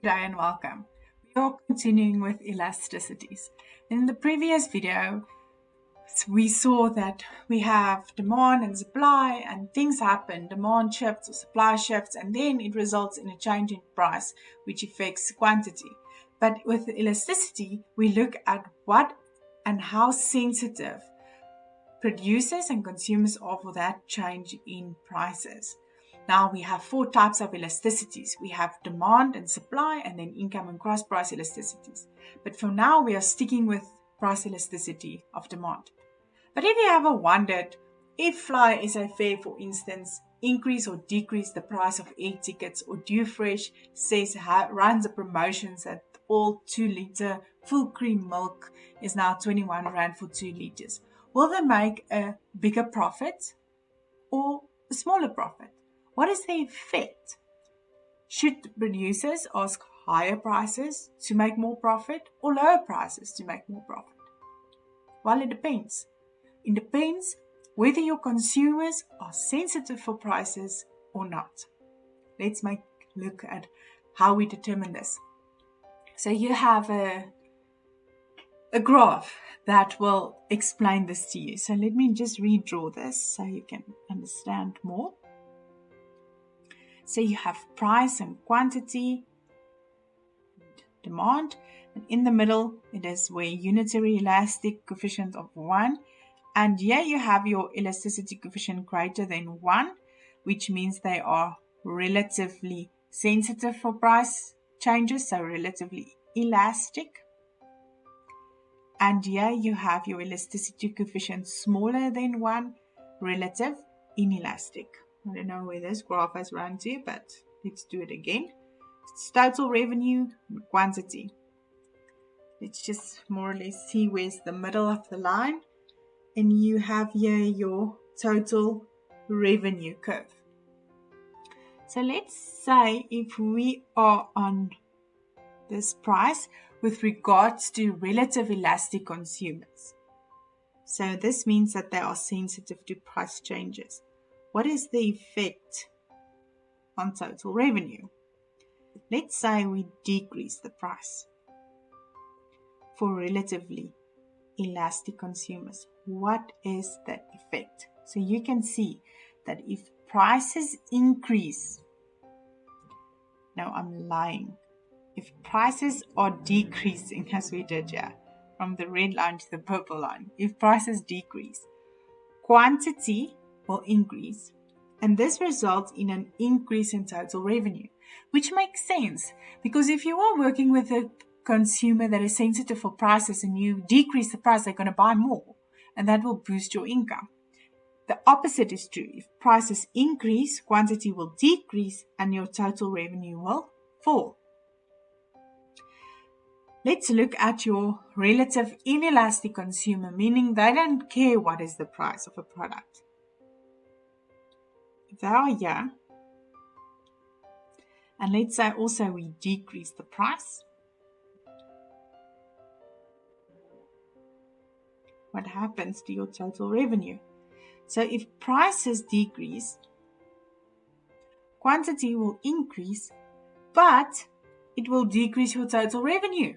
Good day and welcome. We are continuing with elasticities. In the previous video, we saw that we have demand and supply and things happen, demand shifts or supply shifts, and then it results in a change in price which affects quantity. But with elasticity, we look at what and how sensitive producers and consumers are for that change in prices. Now we have four types of elasticities. We have demand and supply, and then income and cross price elasticities. But for now, we are sticking with price elasticity of demand. But if you ever wondered if Fly SA Fair, for instance, increase or decrease the price of air tickets, or DoFresh says runs a promotions that all 2-liter full cream milk is now 21 Rand for 2 liters, will they make a bigger profit or a smaller profit? What is the effect? Should producers ask higher prices to make more profit or lower prices to make more profit? Well, it depends. It depends whether your consumers are sensitive for prices or not. Let's look at how we determine this. So you have a graph that will explain this to you. So let me just redraw this so you can understand more. So you have price and quantity, demand, and in the middle it is where unitary elastic coefficient of 1, and here you have your elasticity coefficient greater than 1, which means they are relatively sensitive for price changes, so relatively elastic. And here you have your elasticity coefficient smaller than 1, relative inelastic. I don't know where this graph has run to, but let's do it again. It's total revenue and quantity. Let's just more or less see where's the middle of the line. And you have here your total revenue curve. So let's say if we are on this price with regards to relative elastic consumers. So this means that they are sensitive to price changes. What is the effect on total revenue? Let's say we decrease the price for relatively elastic consumers. What is the effect? So you can see that if prices increase, no, I'm lying. If prices are decreasing, as we did here, from the red line to the purple line, if prices decrease, quantity will increase, and this results in an increase in total revenue, which makes sense because if you are working with a consumer that is sensitive for prices and you decrease the price, they're going to buy more, and that will boost your income. The opposite is true. If prices increase, quantity will decrease and your total revenue will fall. Let's look at your relative inelastic consumer, meaning they don't care what is the price of a product. If they are here, and let's say also we decrease the price, what happens to your total revenue? So if prices decrease, quantity will increase, but it will decrease your total revenue.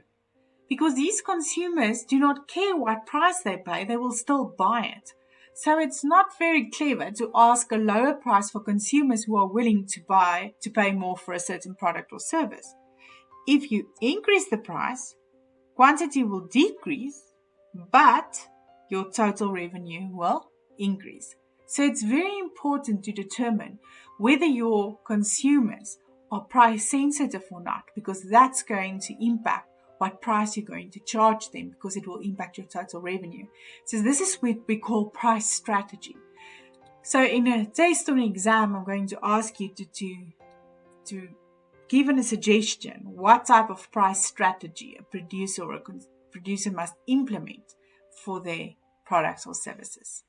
Because these consumers do not care what price they pay, they will still buy it. So it's not very clever to ask a lower price for consumers who are willing to pay more for a certain product or service. If you increase the price, quantity will decrease, but your total revenue will increase. So it's very important to determine whether your consumers are price sensitive or not, because that's going to impact what price you're going to charge them, because it will impact your total revenue. So this is what we call price strategy. So in a test or an exam, I'm going to ask you to give a suggestion what type of price strategy a producer must implement for their products or services.